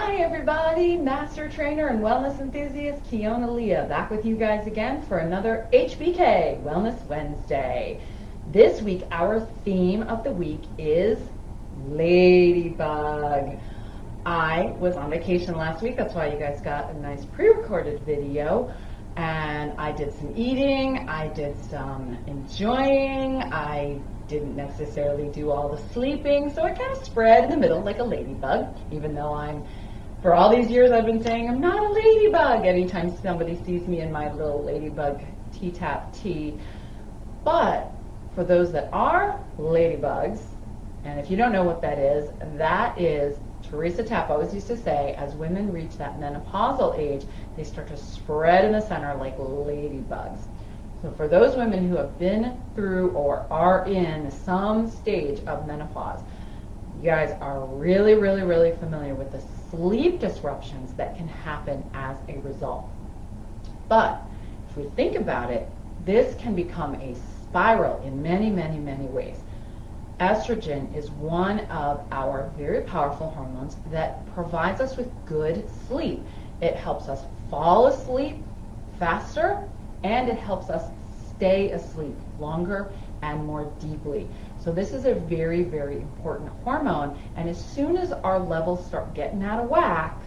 Hi everybody, Master Trainer and Wellness Enthusiast Kiona Leah back with you guys again for another HBK Wellness Wednesday. This week our theme of the week is Ladybug. I was on vacation last week, that's why you guys got a nice pre-recorded video, and I did some eating, I did some enjoying, I didn't necessarily do all the sleeping, so I kind of spread in the middle like a ladybug, even though for all these years I've been saying I'm not a ladybug anytime somebody sees me in my little ladybug T-tap tee. But for those that are ladybugs, and if you don't know what that is Teresa Tapp always used to say, as women reach that menopausal age, they start to spread in the center like ladybugs. So for those women who have been through or are in some stage of menopause, you guys are really familiar with the sleep disruptions that can happen as a result. But if we think about it, this can become a spiral in many ways. Estrogen is one of our very powerful hormones that provides us with good sleep. It helps us fall asleep faster, and it helps us stay asleep longer and more deeply. So this is a very important hormone, and as soon as our levels start getting out of whack,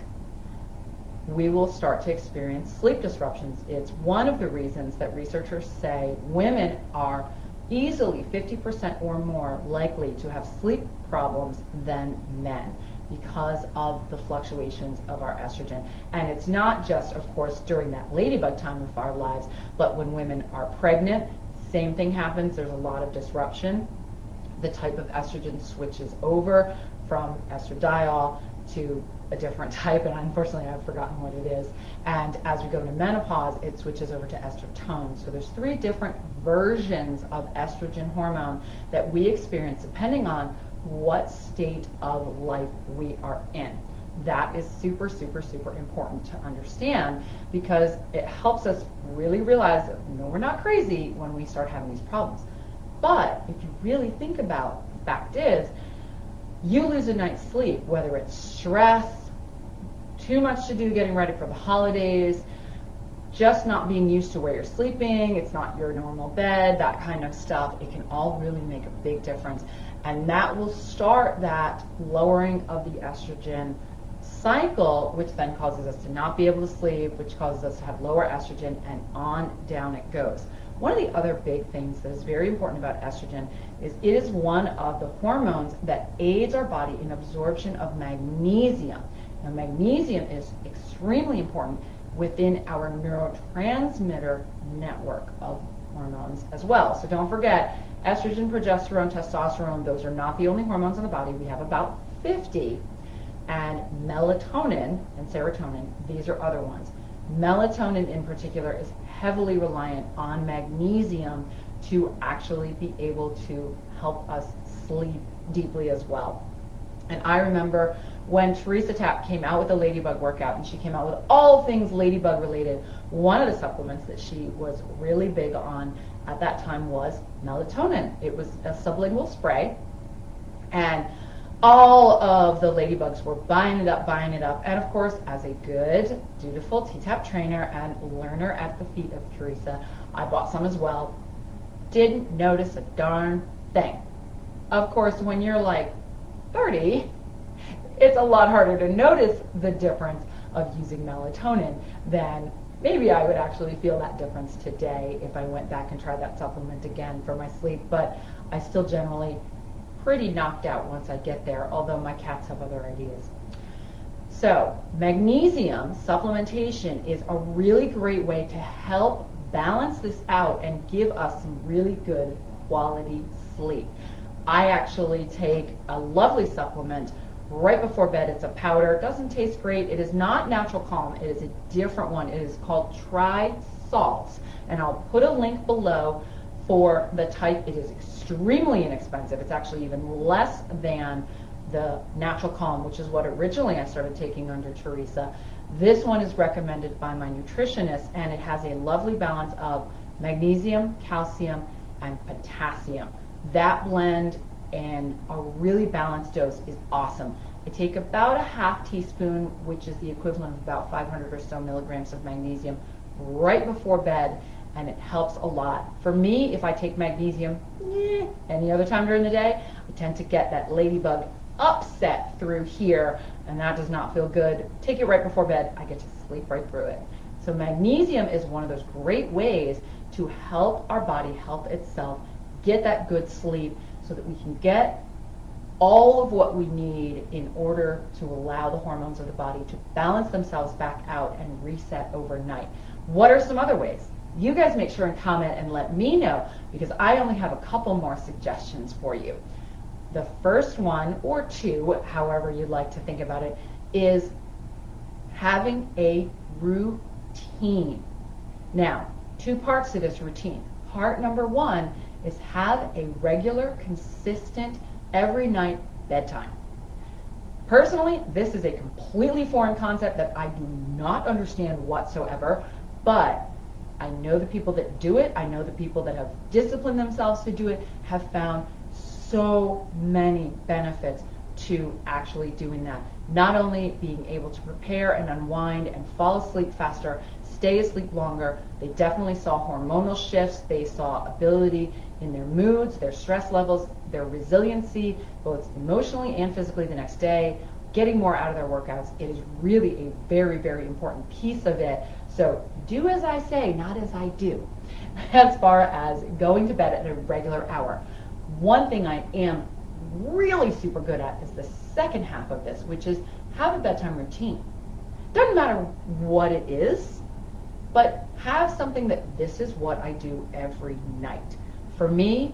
we will start to experience sleep disruptions. It's one of the reasons that researchers say women are easily 50% or more likely to have sleep problems than men because of the fluctuations of our estrogen. And it's not just, of course, during that ladybug time of our lives, but when women are pregnant, same thing happens. There's a lot of disruption. The type of estrogen switches over from estradiol to a different type, and unfortunately I've forgotten what it is. And as we go into menopause, it switches over to estrotone. So there's 3 different versions of estrogen hormone that we experience depending on what state of life we are in. That is super important to understand, because it helps us really realize that no, we're not crazy when we start having these problems. But if you really think about, the fact is, you lose a night's sleep, whether it's stress, too much to do getting ready for the holidays, just not being used to where you're sleeping, it's not your normal bed, that kind of stuff, it can all really make a big difference. And that will start that lowering of the estrogen cycle, which then causes us to not be able to sleep, which causes us to have lower estrogen, and on down it goes. One of the other big things that is very important about estrogen is it is one of the hormones that aids our body in absorption of magnesium. Now, magnesium is extremely important within our neurotransmitter network of hormones as well. So don't forget, estrogen, progesterone, testosterone, those are not the only hormones in the body. We have about 50. And melatonin and serotonin, these are other ones. Melatonin in particular is heavily reliant on magnesium to actually be able to help us sleep deeply as well. And I remember when Teresa Tapp came out with the Ladybug workout, and she came out with all things Ladybug related, one of the supplements that she was really big on at that time was melatonin. It was a sublingual spray, and all of the ladybugs were buying it up, and of course, as a good, dutiful T-tap trainer and learner at the feet of Teresa, I bought some as well. Didn't notice a darn thing. Of course, when you're like 30, it's a lot harder to notice the difference of using melatonin than maybe I would actually feel that difference today if I went back and tried that supplement again for my sleep, but I still generally pretty knocked out once I get there, although my cats have other ideas. So magnesium supplementation is a really great way to help balance this out and give us some really good quality sleep. I actually take a lovely supplement right before bed. It's a powder. It doesn't taste great. It is not Natural Calm. It is a different one. It is called Tri-Salts, and I'll put a link below for the type. It is extremely inexpensive. It's actually even less than the Natural Calm, which is what originally I started taking under Teresa. This one is recommended by my nutritionist, and it has a lovely balance of magnesium, calcium, and potassium. That blend in a really balanced dose is awesome. I take about a half teaspoon, which is the equivalent of about 500 or so milligrams of magnesium right before bed, and it helps a lot. For me, if I take magnesium any other time during the day, I tend to get that ladybug upset through here, and that does not feel good. Take it right before bed, I get to sleep right through it. So magnesium is one of those great ways to help our body help itself get that good sleep so that we can get all of what we need in order to allow the hormones of the body to balance themselves back out and reset overnight. What are some other ways? You guys make sure and comment and let me know, because I only have a couple more suggestions for you. The first one, or two, however you'd like to think about it, is having a routine. Now, two parts to this routine. Part number one is have a regular, consistent, every night bedtime. Personally, this is a completely foreign concept that I do not understand whatsoever, but I know the people that do it, I know the people that have disciplined themselves to do it, have found so many benefits to actually doing that. Not only being able to prepare and unwind and fall asleep faster, stay asleep longer, they definitely saw hormonal shifts, they saw ability in their moods, their stress levels, their resiliency, both emotionally and physically the next day, getting more out of their workouts. It is really a very, very important piece of it. So do as I say, not as I do, as far as going to bed at a regular hour. One thing I am really super good at is the second half of this, which is have a bedtime routine. Doesn't matter what it is, but have something that this is what I do every night. For me,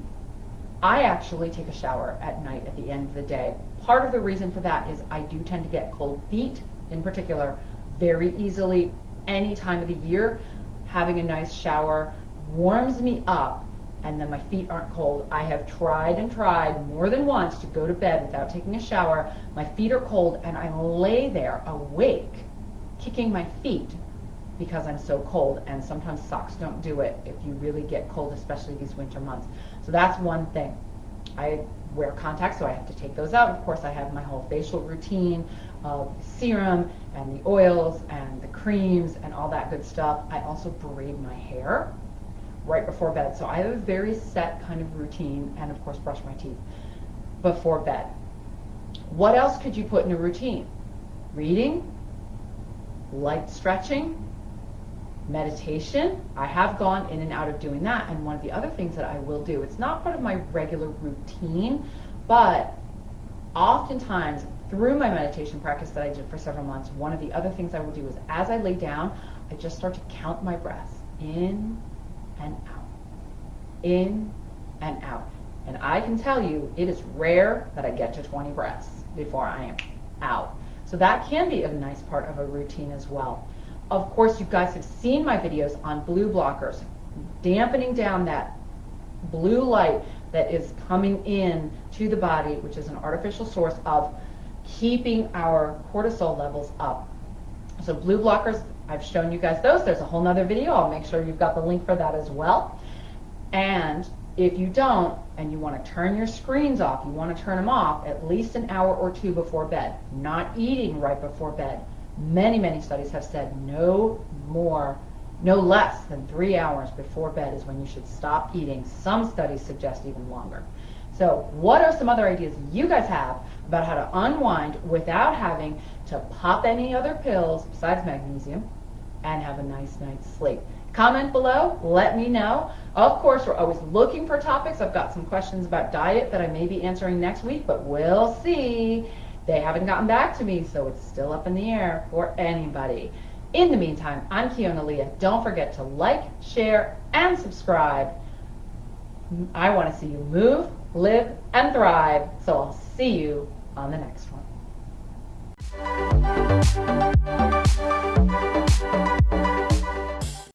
I actually take a shower at night at the end of the day. Part of the reason for that is I do tend to get cold feet, in particular, very easily. Any time of the year, having a nice shower warms me up, and then my feet aren't cold. I have tried and tried more than once to go to bed without taking a shower. My feet are cold, and I lay there awake, kicking my feet because I'm so cold, and sometimes socks don't do it if you really get cold, especially these winter months. So that's one thing. I wear contacts, so I have to take those out. Of course, I have my whole facial routine of serum and the oils and the creams and all that good stuff. I also braid my hair right before bed. So I have a very set kind of routine, and of course brush my teeth before bed. What else could you put in a routine? Reading, light stretching, meditation. I have gone in and out of doing that, and one of the other things that I will do, it's not part of my regular routine, but oftentimes through my meditation practice that I did for several months, one of the other things I will do is as I lay down, I just start to count my breaths in and out, in and out. And I can tell you, it is rare that I get to 20 breaths before I am out. So that can be a nice part of a routine as well. Of course, you guys have seen my videos on blue blockers, dampening down that blue light that is coming in to the body, which is an artificial source of keeping our cortisol levels up. So blue blockers, I've shown you guys those. There's a whole nother video. I'll make sure you've got the link for that as well. And if you don't, and you want to turn your screens off, you want to turn them off at least an hour or two before bed, not eating right before bed. Many, many studies have said no less than 3 hours before bed is when you should stop eating. Some studies suggest even longer. So what are some other ideas you guys have about how to unwind without having to pop any other pills besides magnesium and have a nice night's sleep? Comment below, let me know. Of course, we're always looking for topics. I've got some questions about diet that I may be answering next week, but we'll see. They haven't gotten back to me, so it's still up in the air for anybody. In the meantime, I'm Kiona Leah. Don't forget to like, share, and subscribe. I want to see you move, live, and thrive, so I'll see you on the next one.